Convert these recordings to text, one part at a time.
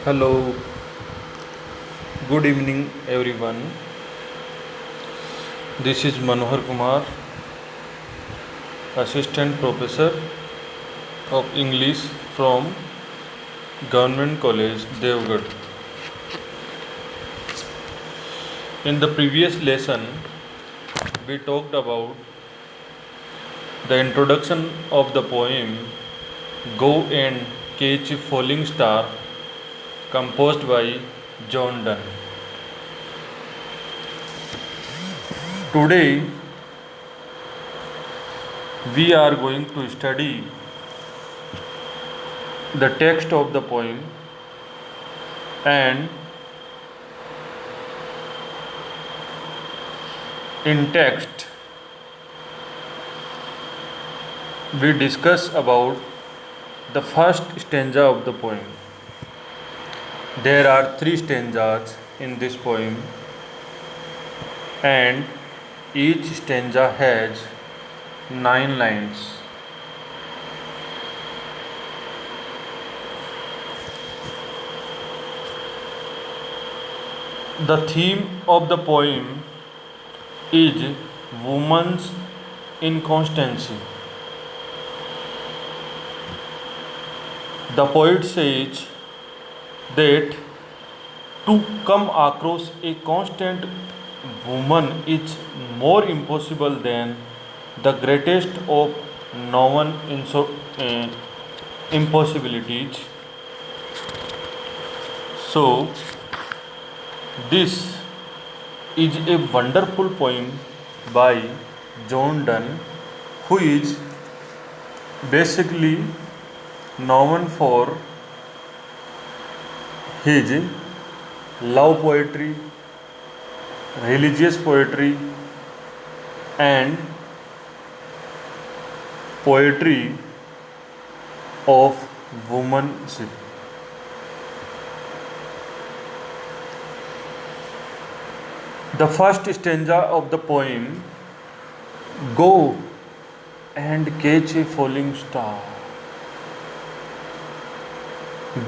Hello, good evening everyone. This is Manohar Kumar, Assistant Professor of English from Government College, Devgarh. In the previous lesson, we talked about the introduction of the poem Go and Catch a Falling Star, composed by John Donne. Today, we are going to study the text of the poem, and in text we discuss about the first stanza of the poem. There are three stanzas in this poem, and each stanza has 9 lines. The theme of the poem is woman's inconstancy. The poet says that to come across a constant woman is more impossible than the greatest of known impossibilities. So, this is a wonderful poem by John Donne, who is basically known for his love poetry, religious poetry, and poetry of womanship. The first stanza of the poem, Go and catch a falling star.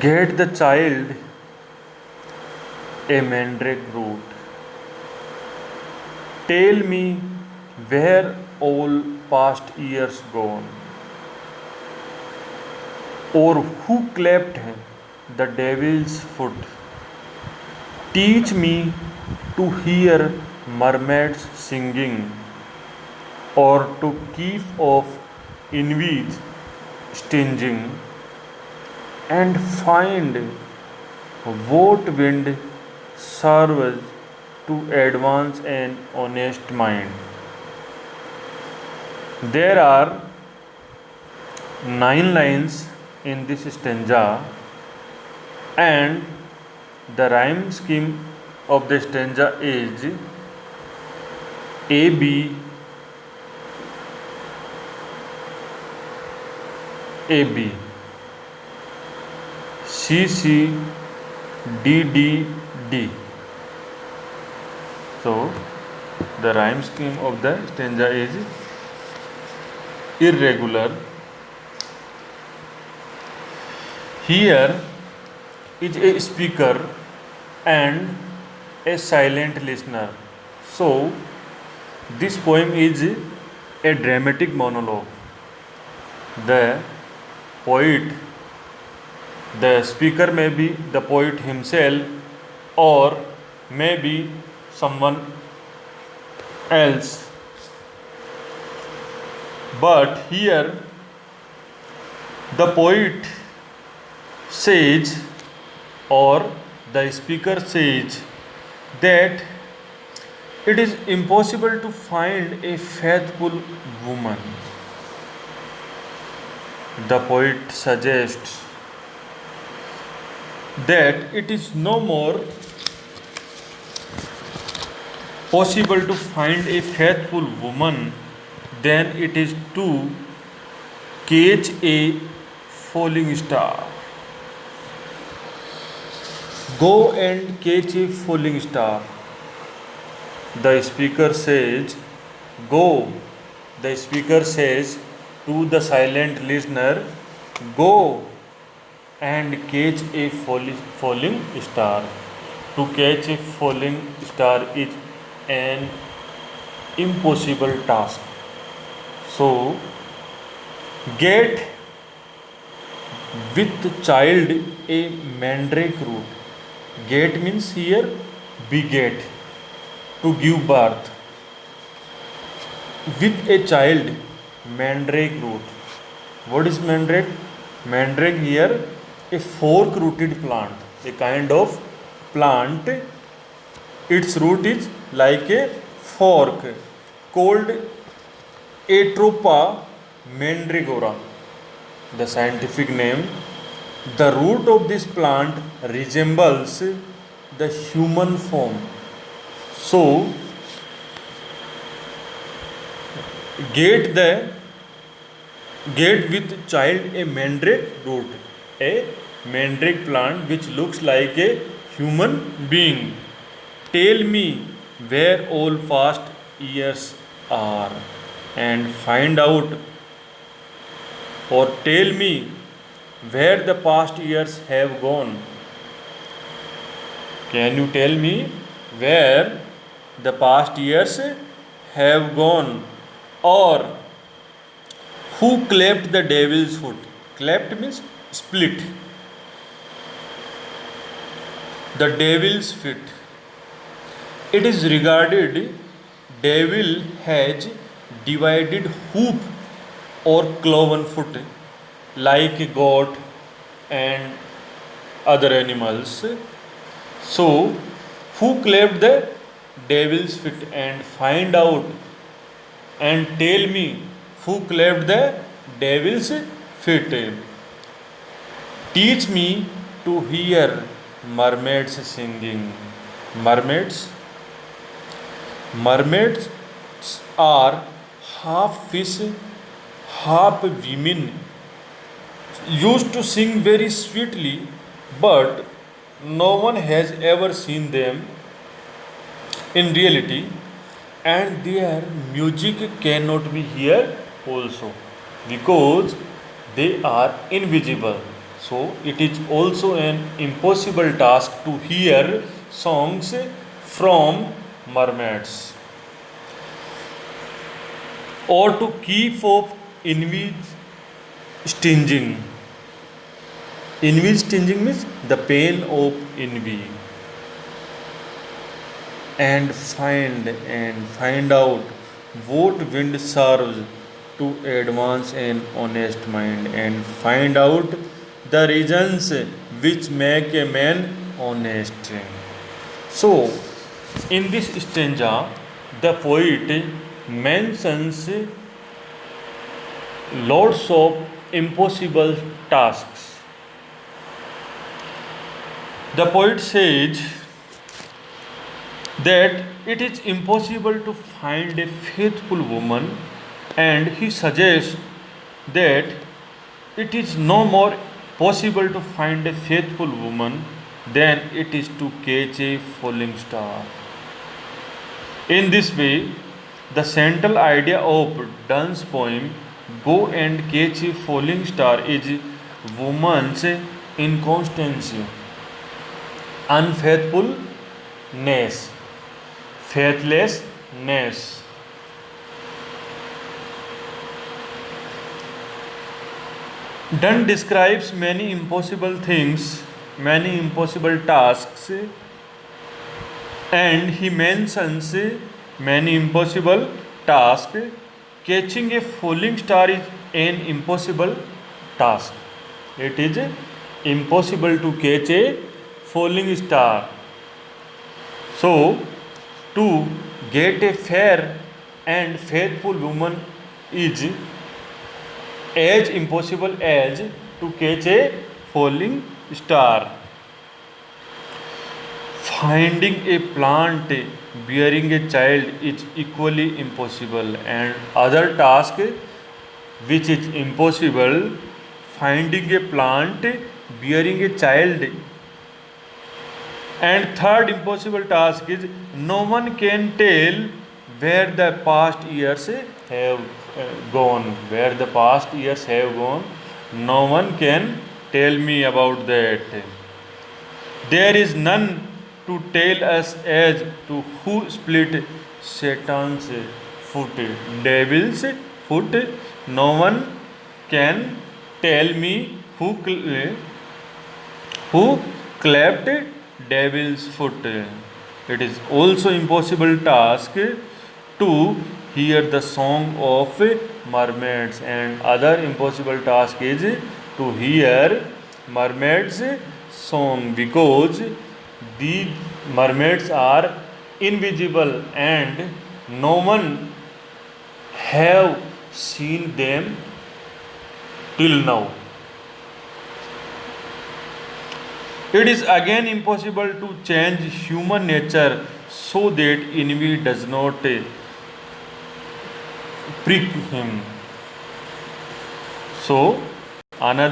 Get the child a mandrake root. Tell me where all past years gone, or who clapped the devil's foot. Teach me to hear mermaids singing, or to keep off envy's stinging, and find what wind serves to advance an honest mind. There are 9 lines in this stanza, and the rhyme scheme of the stanza is A B A B C C D D D. So the rhyme scheme of the stanza is irregular. Here is a speaker and a silent listener. So this poem is a dramatic monologue. The poet, the speaker may be the poet himself, or maybe someone else. But here the poet says, or the speaker says, that it is impossible to find a faithful woman. The poet suggests that it is no more possible to find a faithful woman than it is to catch a falling star. Go and catch a falling star. The speaker says, Go. The speaker says to the silent listener, Go and catch a falling star. To catch a falling star is an impossible task. So, get with child a mandrake root. Get means here beget, to give birth. With a child, mandrake root. What is mandrake? Mandrake here a fork rooted plant, a kind of plant. Its root is like a fork called Atropa mandragora, the scientific name. The root of this plant resembles the human form. So, get the get with child a mandrake root, a mandrake plant which looks like a human being. Tell me where all past years are, and find out, or tell me where the past years have gone. Can you tell me where the past years have gone? Or who cleft the devil's foot? Cleft means split. The devil's foot. It is regarded devil has divided hoof or cloven foot like a goat and other animals. So, who cleft the devil's foot, and find out and tell me who cleft the devil's foot. Teach me to hear mermaids singing. Mermaids are half fish, half women, used to sing very sweetly, but no one has ever seen them in reality, and their music cannot be heard also because they are invisible. So, it is also an impossible task to hear songs from mermaids, or to keep off envy stinging. Envy stinging means the pain of envy. And find out what wind serves to advance an honest mind, and find out the reasons which make a man honest. So, in this stanza, the poet mentions lots of impossible tasks. The poet says that it is impossible to find a faithful woman, and he suggests that it is no more possible to find a faithful woman than it is to catch a falling star. In this way, the central idea of Donne's poem Go and Catch a Falling Star is woman's inconstancy, unfaithfulness, faithlessness. Donne describes many impossible things, many impossible tasks, and he mentions many impossible tasks. Catching a falling star is an impossible task. It is impossible to catch a falling star. So, to get a fair and faithful woman is as impossible as to catch a falling star. Finding a plant bearing a child is equally impossible, and other task which is impossible, finding a plant bearing a child. And third impossible task is no one can tell where the past years have gone. Where the past years have gone, no one can tell me about that. There is none to tell us as to who split Satan's foot, devil's foot. No one can tell me who clapped devil's foot. It is also impossible task to hear the song of mermaids, and other impossible task is to hear mermaids song, because the mermaids are invisible and no one have seen them till now. It is again impossible to change human nature so that envy does not prick him. So, another